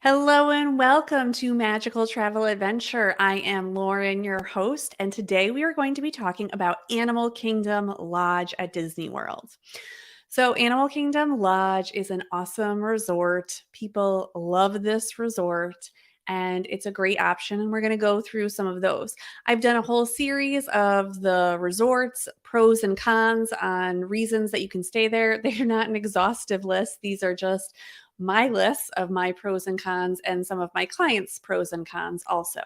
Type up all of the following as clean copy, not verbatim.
Hello and welcome to Magical Travel Adventure. I am Lauren, your host, and today we are going to be talking about Animal Kingdom Lodge at Disney World. So, Animal Kingdom Lodge is an awesome resort. People love this resort, and it's a great option. And we're going to go through some of those. I've done a whole series of the resorts, pros and cons on reasons that you can stay there. They're not an exhaustive list, these are just my lists of my pros and cons and some of my clients' pros and cons also.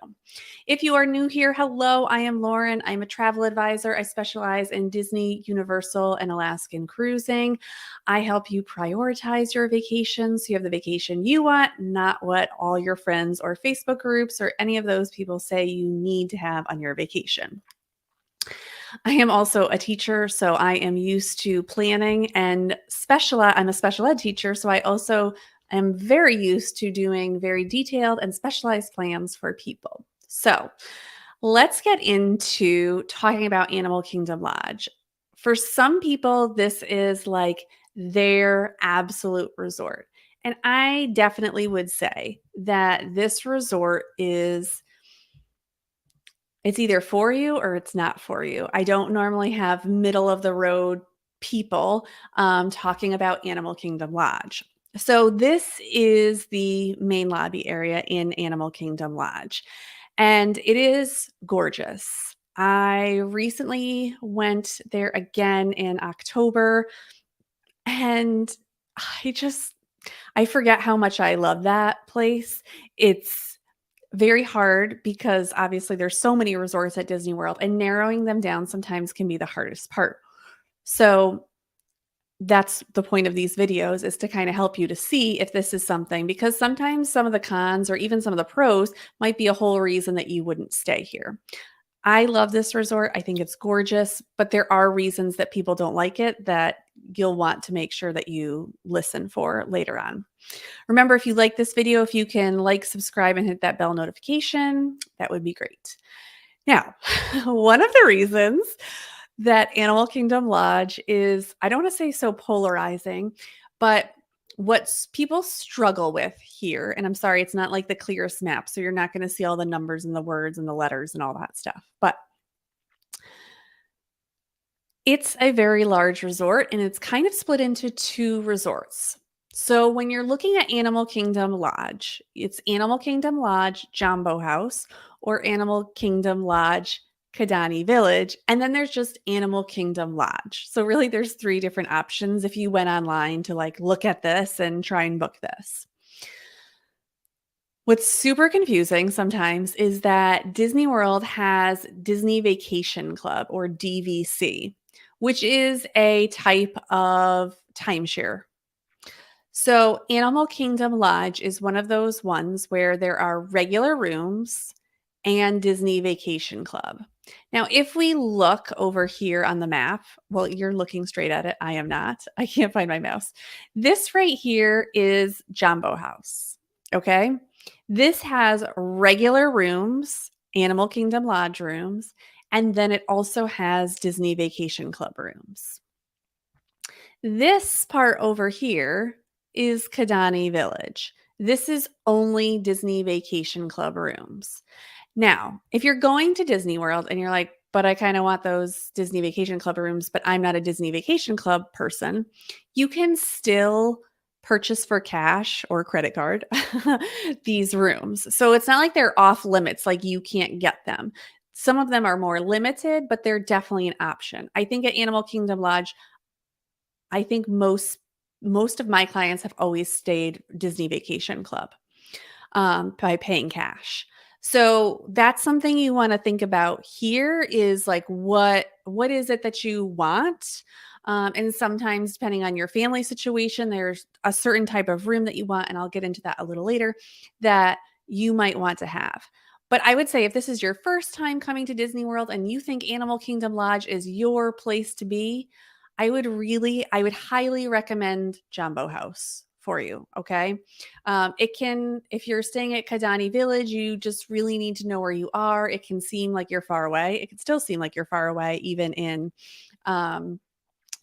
If you are new here, hello, I am Lauren. I'm a travel advisor. I specialize in Disney, Universal, and Alaskan cruising. I help you prioritize your vacation so you have the vacation you want, not what all your friends or Facebook groups or any of those people say you need to have on your vacation. I am also a teacher, so I am used to planning and I'm a special ed teacher, so I also am very used to doing very detailed and specialized plans for people. So let's get into talking about Animal Kingdom Lodge. For some people, this is like their absolute resort. And I definitely would say that this resort it's either for you or it's not for you. I don't normally have middle of the road people talking about Animal Kingdom Lodge. So, this is the main lobby area in Animal Kingdom Lodge, and it is gorgeous. I recently went there again in October, and I just, I forget how much I love that place. It's very hard because obviously there's so many resorts at Disney World and narrowing them down sometimes can be the hardest part. So that's the point of these videos, is to kind of help you to see if this is something, because sometimes some of the cons or even some of the pros might be a whole reason that you wouldn't stay here. I love this resort. I think it's gorgeous, but there are reasons that people don't like it that you'll want to make sure that you listen for later on. Remember, if you like this video, if you can like, subscribe, and hit that bell notification, that would be great. Now, one of the reasons that Animal Kingdom Lodge is, I don't want to say so polarizing, but what people struggle with here, and I'm sorry, it's not like the clearest map, so you're not going to see all the numbers and the words and the letters and all that stuff, but it's a very large resort and it's kind of split into two resorts. So when you're looking at Animal Kingdom Lodge, it's Animal Kingdom Lodge Jambo House or Animal Kingdom Lodge Kidani Village, and then there's just Animal Kingdom Lodge. So really there's three different options if you went online to like look at this and try and book this. What's super confusing sometimes is that Disney World has Disney Vacation Club or DVC, which is a type of timeshare. So, Animal Kingdom Lodge is one of those ones where there are regular rooms and Disney Vacation Club. Now, if we look over here on the map, well, you're looking straight at it. I am not. I can't find my mouse. This right here is Jambo House. Okay. This has regular rooms, Animal Kingdom Lodge rooms, and then it also has Disney Vacation Club rooms. This part over here is Kidani Village. This is only Disney Vacation Club rooms. Now, if you're going to Disney World and you're like, but I kind of want those Disney Vacation Club rooms, but I'm not a Disney Vacation Club person, you can still purchase for cash or credit card these rooms. So it's not like they're off limits, like you can't get them. Some of them are more limited, but they're definitely an option. I think at Animal Kingdom Lodge, I think most of my clients have always stayed Disney Vacation Club by paying cash. So that's something you want to think about here, is like what is it that you want? And sometimes depending on your family situation, there's a certain type of room that you want, and I'll get into that a little later, that you might want to have. But I would say if this is your first time coming to Disney World and you think Animal Kingdom Lodge is your place to be, I would highly recommend Jambo House for you. Okay. If you're staying at Kidani Village, you just really need to know where you are. It can seem like you're far away. It can still seem like you're far away, even in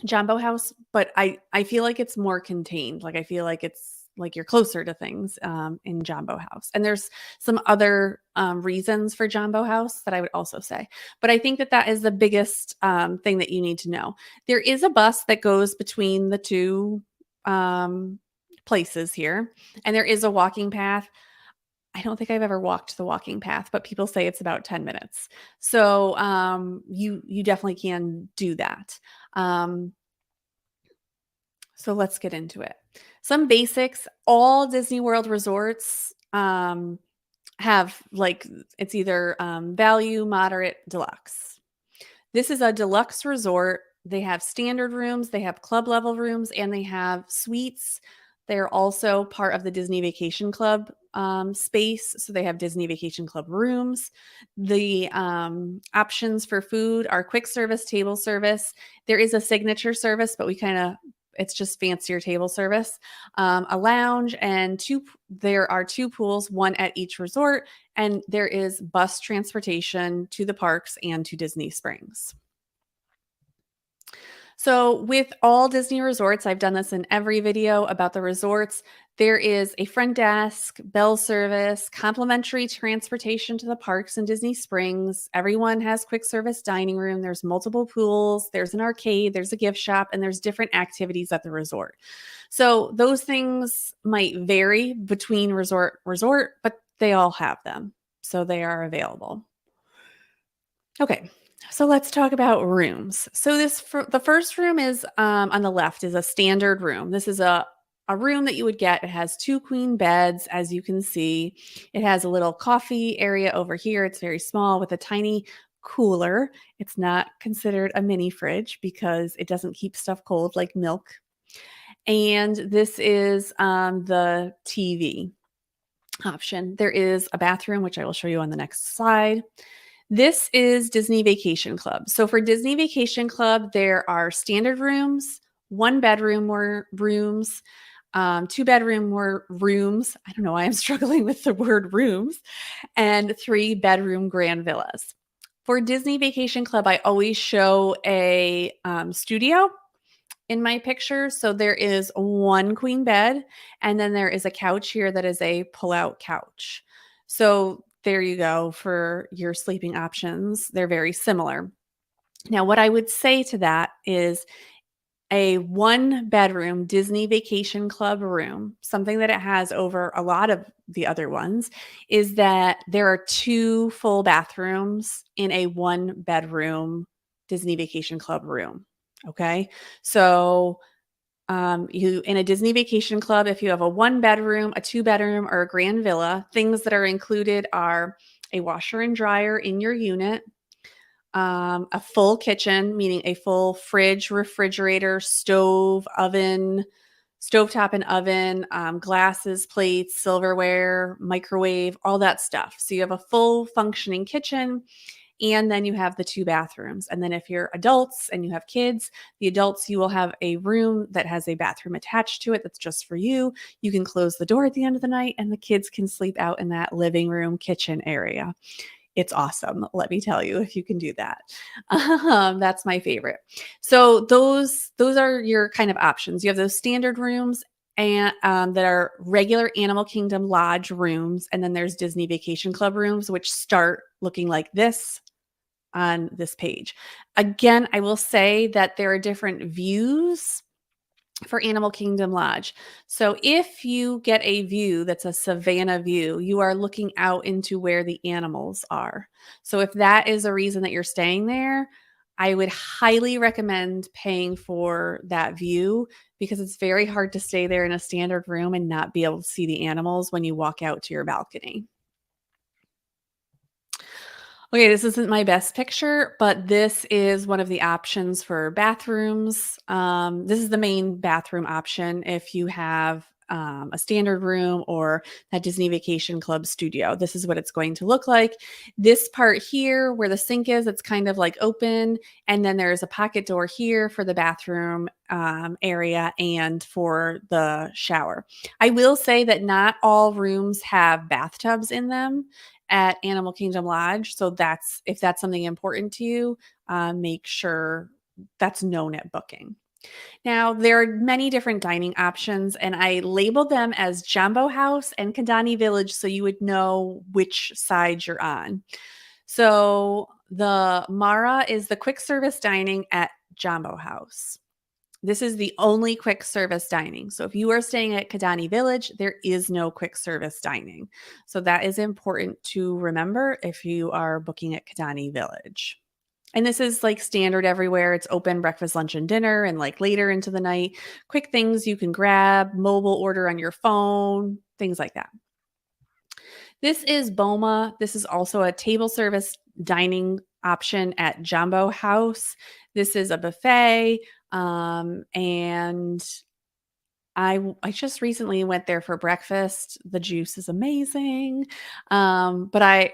Jambo House, but I feel like it's more contained. Like I feel like it's like you're closer to things in Jumbo House. And there's some other reasons for Jumbo House that I would also say. But I think that that is the biggest thing that you need to know. There is a bus that goes between the two places here, and there is a walking path. I don't think I've ever walked the walking path, but people say it's about 10 minutes. So you definitely can do that. So let's get into it. Some basics. All Disney World resorts have like it's either value, moderate, deluxe. This is a deluxe resort. They have standard rooms, they have club level rooms, and they have suites. They're also part of the Disney Vacation Club space. So they have Disney Vacation Club rooms. The options for food are quick service, table service. There is a signature service, but it's just fancier table service, a lounge, and there are two pools, one at each resort, and there is bus transportation to the parks and to Disney Springs. So with all Disney resorts, I've done this in every video about the resorts, there is a front desk, bell service, complimentary transportation to the parks and Disney Springs. Everyone has quick service dining room. There's multiple pools. There's an arcade. There's a gift shop, and there's different activities at the resort. So those things might vary between resort, but they all have them. So they are available. Okay, so let's talk about rooms. So the first room is on the left is a standard room. This is a room that you would get. It has two queen beds, as you can see. It has a little coffee area over here. It's very small with a tiny cooler. It's not considered a mini fridge because it doesn't keep stuff cold like milk. And this is the TV option. There is a bathroom, which I will show you on the next slide. This is Disney Vacation Club. So for Disney Vacation Club, there are standard rooms, one bedroom or rooms, two bedroom or rooms. I don't know why I'm struggling with the word rooms, and three bedroom grand villas. For Disney Vacation Club, I always show a studio in my picture. So there is one queen bed, and then there is a couch here that is a pull-out couch. So there you go for your sleeping options. They're very similar. Now, what I would say to that is a one bedroom Disney Vacation Club room, something that it has over a lot of the other ones, is that there are two full bathrooms in a one bedroom Disney Vacation Club room. Okay. So you in a Disney Vacation Club, if you have a one bedroom, a two bedroom, or a grand villa, things that are included are a washer and dryer in your unit, a full kitchen, meaning a full fridge, refrigerator, stove, oven, stovetop and oven, glasses, plates, silverware, microwave, all that stuff. So you have a full functioning kitchen. And then you have the two bathrooms. And then if you're adults and you have kids, the adults, you will have a room that has a bathroom attached to it that's just for you. You can close the door at the end of the night, and the kids can sleep out in that living room kitchen area. It's awesome. Let me tell you, if you can do that. That's my favorite. So those are your kind of options. You have those standard rooms and that are regular Animal Kingdom Lodge rooms. And then there's Disney Vacation Club rooms, which start looking like this on this page. Again, I will say that there are different views for Animal Kingdom Lodge. So if you get a view that's a Savannah view, you are looking out into where the animals are. So if that is a reason that you're staying there, I would highly recommend paying for that view because it's very hard to stay there in a standard room and not be able to see the animals when you walk out to your balcony. Okay, this isn't my best picture, but this is one of the options for bathrooms. This is the main bathroom option if you have a standard room or that Disney Vacation Club studio. This is what it's going to look like. This part here where the sink is, it's kind of like open. And then there's a pocket door here for the bathroom area and for the shower. I will say that not all rooms have bathtubs in them at Animal Kingdom Lodge. So if that's something important to you, make sure that's known at booking. Now, there are many different dining options, and I labeled them as Jambo House and Kidani Village so you would know which side you're on. So, the Mara is the quick service dining at Jambo House. This is the only quick service dining. So, if you are staying at Kidani Village, there is no quick service dining. So, that is important to remember if you are booking at Kidani Village. And this is like standard everywhere. It's open breakfast, lunch, and dinner, and like later into the night. Quick things you can grab, mobile order on your phone, things like that. This is Boma. This is also a table service dining option at Jumbo House. This is a buffet. And I just recently went there for breakfast. The juice is amazing. But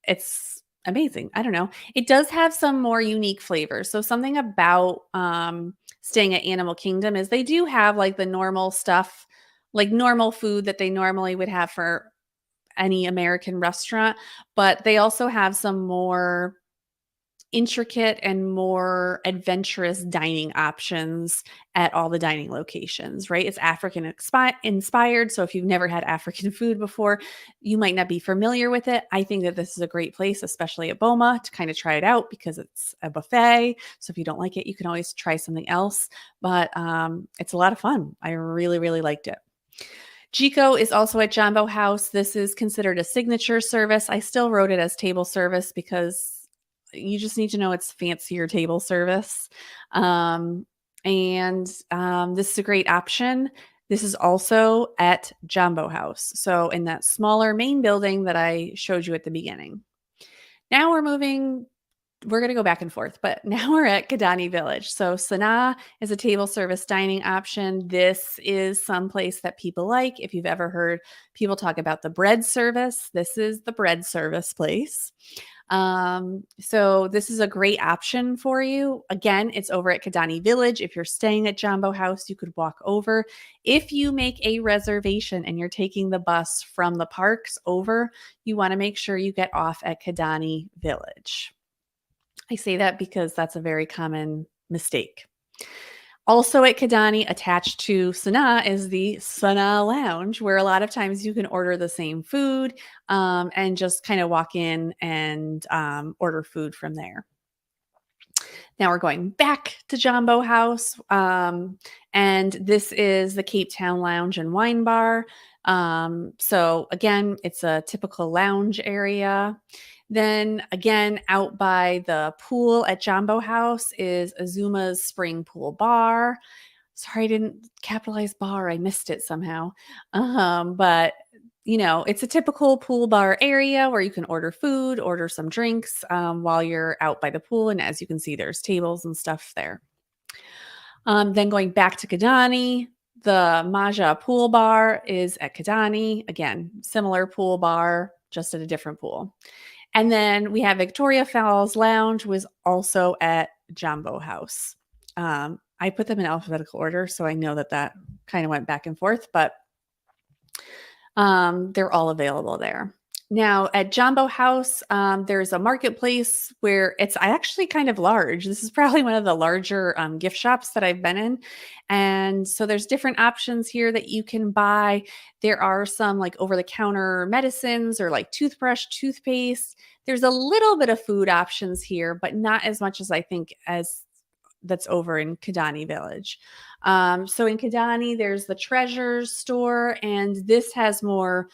it's amazing. I don't know. It does have some more unique flavors. So something about staying at Animal Kingdom is they do have like the normal stuff, like normal food that they normally would have for any American restaurant, but they also have some more intricate and more adventurous dining options at all the dining locations, right? It's inspired. So if you've never had African food before, you might not be familiar with it. I think that this is a great place, especially at Boma, to kind of try it out because it's a buffet. So if you don't like it, you can always try something else. But it's a lot of fun. I really, really liked it. Chico is also at Jambo House. This is considered a signature service. I still wrote it as table service because you just need to know it's fancier table service. This is a great option. This is also at Jambo House. So in that smaller main building that I showed you at the beginning. Now we're going to go back and forth, but now we're at Kidani Village. So Sanaa is a table service dining option. This is some place that people like. If you've ever heard people talk about the bread service, this is the bread service place. So this is a great option for you. Again, it's over at Kidani Village. If you're staying at Jambo House, you could walk over. If you make a reservation and you're taking the bus from the parks over, you want to make sure you get off at Kidani Village. I say that because that's a very common mistake. Also at Kidani, attached to Sanaa, is the Sanaa Lounge, where a lot of times you can order the same food and just kind of walk in and order food from there. Now we're going back to Jambo House, and this is the Cape Town Lounge and Wine Bar. So again, it's a typical lounge area. Then again, out by the pool at Jambo House is Azuma's Spring Pool Bar. Sorry, I didn't capitalize bar. I missed it somehow. But it's a typical pool bar area where you can order food, order some drinks while you're out by the pool. And as you can see, there's tables and stuff there. Then going back to Kidani, the Maja Pool Bar is at Kidani. Again, similar pool bar, just at a different pool. And then we have Victoria Falls Lounge, was also at Jambo House. I put them in alphabetical order, so I know that kind of went back and forth, but they're all available there. Now at Jambo House, there's a marketplace where it's actually kind of large. This is probably one of the larger gift shops that I've been in. And so there's different options here that you can buy. There are some like over-the-counter medicines or like toothbrush, toothpaste. There's a little bit of food options here, but not as much as I think as that's over in Kidani Village. So in Kidani, there's the Treasures store, and this has more,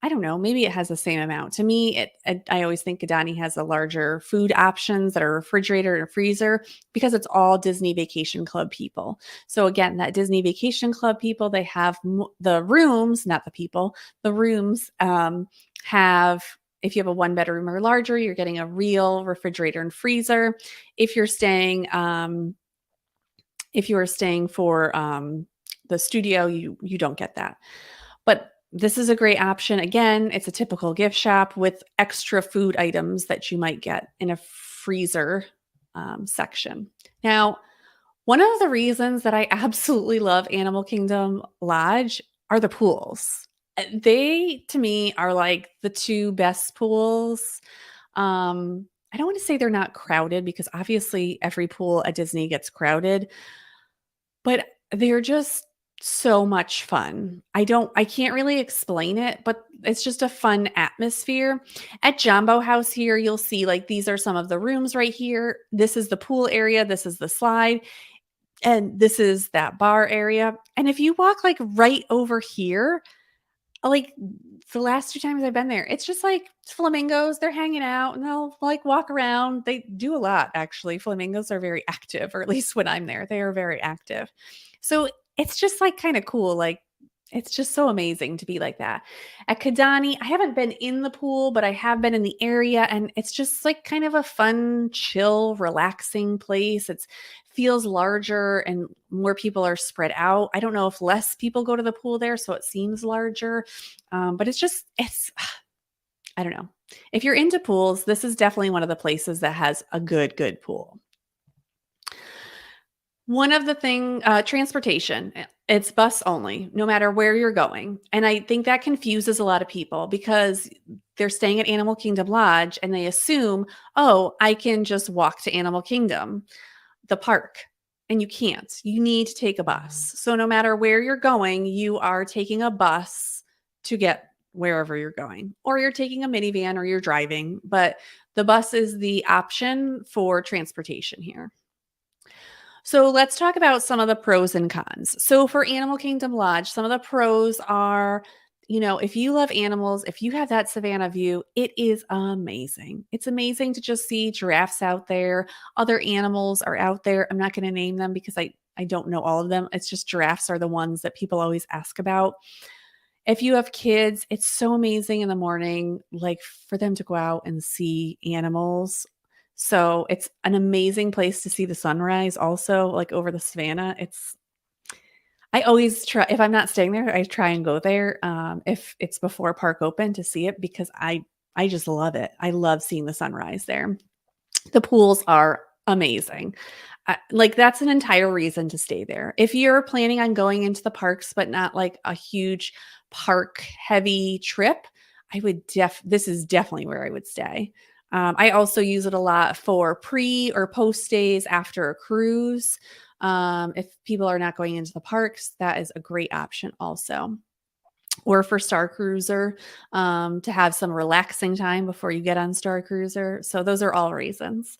I don't know, maybe it has the same amount. To me, I always think Kidani has the larger food options that are refrigerator and freezer because it's all Disney Vacation Club people. So again, that Disney Vacation Club people, they have the rooms, not the people, the rooms have, if you have a one bedroom or larger, you're getting a real refrigerator and freezer. If you're staying, for the studio, you don't get that. But this is a great option. Again, it's a typical gift shop with extra food items that you might get in a freezer section. Now, one of the reasons that I absolutely love Animal Kingdom Lodge are the pools. They, to me, are like the two best pools. I don't want to say they're not crowded because obviously every pool at Disney gets crowded, but they're just so much fun. I can't really explain it, but it's just a fun atmosphere. At Jumbo House here, you'll see like these are some of the rooms right here. This is the pool area, this is the slide, and this is that bar area. And if you walk like right over here, like the last 2 times I've been there, it's just like flamingos, they're hanging out and they'll like walk around. They do a lot actually. Flamingos are very active, or at least when I'm there, they are very active. So it's just like kind of cool. Like it's just so amazing to be like that. At Kidani, I haven't been in the pool, but I have been in the area and it's just like kind of a fun, chill, relaxing place. It's feels larger and more people are spread out. I don't know if less people go to the pool there, so it seems larger. But it's, I don't know. If you're into pools, this is definitely one of the places that has a good pool. One of the transportation, it's bus only, no matter where you're going. And I think that confuses a lot of people because they're staying at Animal Kingdom Lodge and they assume, oh, I can just walk to Animal Kingdom, the park. And you can't. You need to take a bus. So no matter where you're going, you are taking a bus to get wherever you're going, or you're taking a minivan or you're driving. But the bus is the option for transportation here. So let's talk about some of the pros and cons. So for Animal Kingdom Lodge, some of the pros are, if you love animals, if you have that Savannah view, it is amazing. It's amazing to just see giraffes out there. Other animals are out there. I'm not going to name them because I don't know all of them. It's just giraffes are the ones that people always ask about. If you have kids, it's so amazing in the morning, like for them to go out and see animals. So it's an amazing place to see the sunrise also, like over the savannah. I always try, if I'm not staying there, I try and go there if it's before park open to see it because I just love it. I love seeing the sunrise there. The pools are amazing. Like that's an entire reason to stay there. If you're planning on going into the parks, but not like a huge park heavy trip, this is definitely where I would stay. I also use it a lot for pre or post stays after a cruise. If people are not going into the parks, that is a great option also. Or for Star Cruiser, to have some relaxing time before you get on Star Cruiser. So those are all reasons.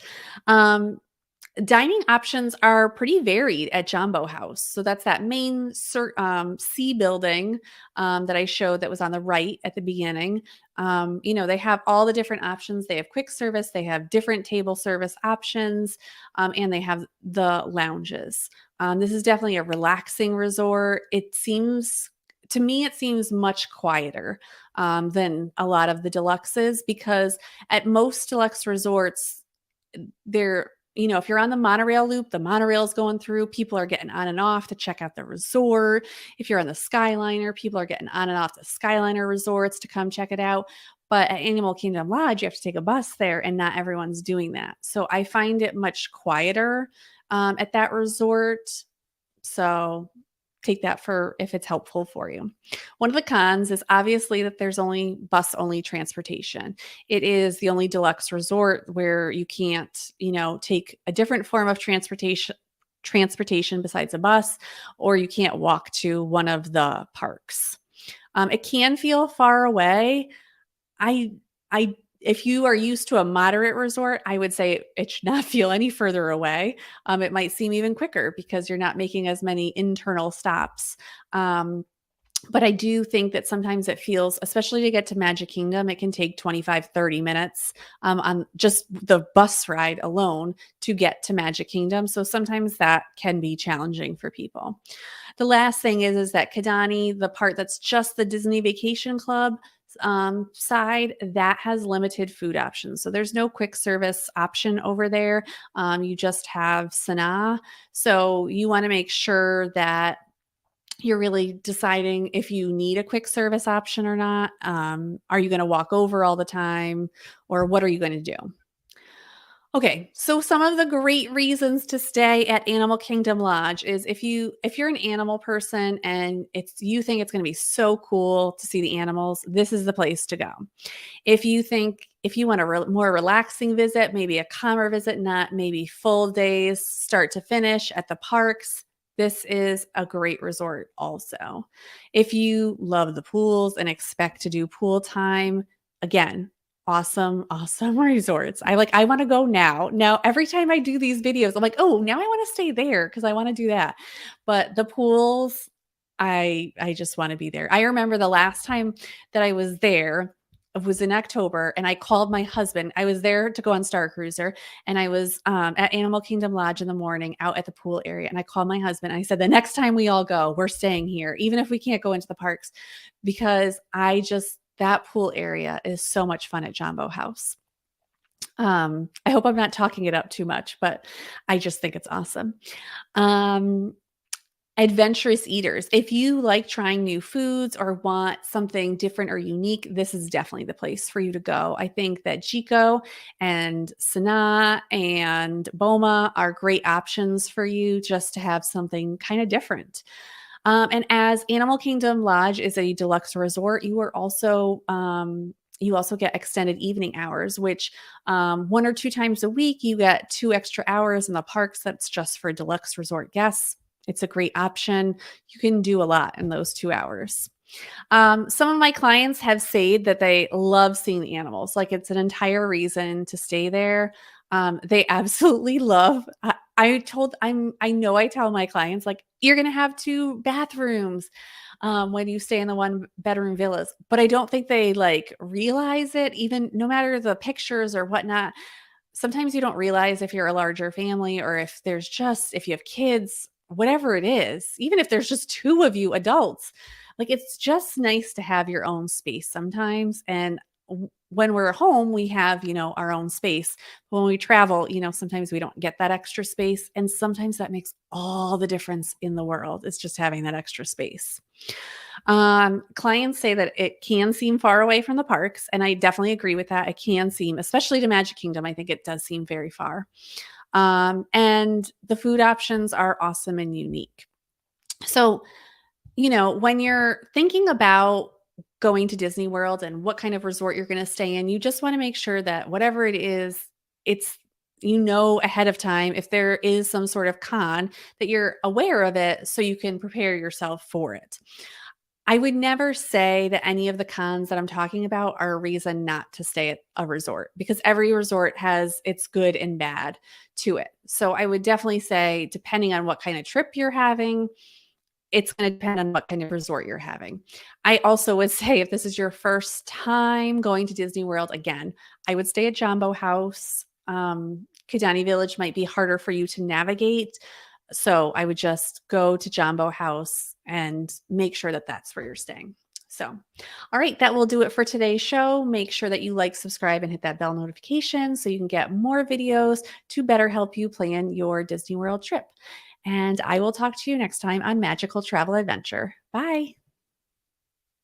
Dining options are pretty varied at Jumbo House. So that's that main C building that I showed that was on the right at the beginning. They have all the different options. They have quick service, they have different table service options, and they have the lounges. This is definitely a relaxing resort. To me, it seems much quieter than a lot of the deluxes because at most deluxe resorts, if you're on the monorail loop, the monorail is going through, people are getting on and off to check out the resort. If you're on the Skyliner, people are getting on and off the Skyliner resorts to come check it out. But at Animal Kingdom Lodge, you have to take a bus there, and not everyone's doing that. So I find it much quieter at that resort. So take that for if it's helpful for you. One of the cons is obviously that there's only bus only transportation. It is the only deluxe resort where you can't, take a different form of transportation besides a bus, or you can't walk to one of the parks. It can feel far away. I if you are used to a moderate resort, I would say it should not feel any further away. It might seem even quicker because you're not making as many internal stops. But I do think that sometimes it feels, especially to get to Magic Kingdom, it can take 25, 30 minutes on just the bus ride alone to get to Magic Kingdom. So sometimes that can be challenging for people. The last thing is that Kidani, the part that's just the Disney Vacation Club side, that has limited food options. So there's no quick service option over there. You just have Sanaa. So you want to make sure that you're really deciding if you need a quick service option or not. Are you going to walk over all the time, or what are you going to do? Okay, so some of the great reasons to stay at Animal Kingdom Lodge is if you're an animal person and you think it's going to be so cool to see the animals, this is the place to go. If you want a more relaxing visit, maybe a calmer visit, not maybe full days start to finish at the parks, this is a great resort also. If you love the pools and expect to do pool time, again, awesome, awesome resorts. I want to go now. Now, every time I do these videos, I'm like, oh, now I want to stay there because I want to do that. But the pools, I just want to be there. I remember the last time that I was there, it was in October, and I called my husband. I was there to go on Star Cruiser, and I was at Animal Kingdom Lodge in the morning out at the pool area. And I called my husband. I said, the next time we all go, we're staying here, even if we can't go into the parks, because that pool area is so much fun at Jumbo House. I hope I'm not talking it up too much, but I just think it's awesome. Um, Adventurous eaters. If you like trying new foods or want something different or unique, this is definitely the place for you to go. I think that Chico and Sanaa and Boma are great options for you just to have something kind of different. And as Animal Kingdom Lodge is a deluxe resort, you also get extended evening hours, which 1 or 2 times a week you get 2 extra hours in the parks. That's just for deluxe resort guests. It's a great option. You can do a lot in those 2 hours. Some of my clients have said that they love seeing the animals. Like it's an entire reason to stay there. They absolutely love. I tell my clients like you're gonna have 2 bathrooms when you stay in the 1 bedroom villas, but I don't think they like realize it. Even no matter the pictures or whatnot, sometimes you don't realize if you're a larger family or if you have kids, whatever it is, even if there's just 2 of you adults, like it's just nice to have your own space sometimes. And when we're home, we have, our own space. When we travel, sometimes we don't get that extra space. And sometimes that makes all the difference in the world. It's just having that extra space. Clients say that it can seem far away from the parks, and I definitely agree with that. It can seem, especially to Magic Kingdom, I think it does seem very far. And the food options are awesome and unique. So, when you're thinking about going to Disney World and what kind of resort you're going to stay in, you just want to make sure that whatever it is, it's ahead of time if there is some sort of con that you're aware of it so you can prepare yourself for it. I would never say that any of the cons that I'm talking about are a reason not to stay at a resort because every resort has its good and bad to it. So I would definitely say, depending on what kind of trip you're having, it's going to depend on what kind of resort you're having. I also would say if this is your first time going to Disney World, again, I would stay at Jumbo House. Kidani Village might be harder for you to navigate. So I would just go to Jumbo House and make sure that that's where you're staying. So, all right, that will do it for today's show. Make sure that you like, subscribe, and hit that bell notification so you can get more videos to better help you plan your Disney World trip. And I will talk to you next time on Magical Travel Adventure. Bye.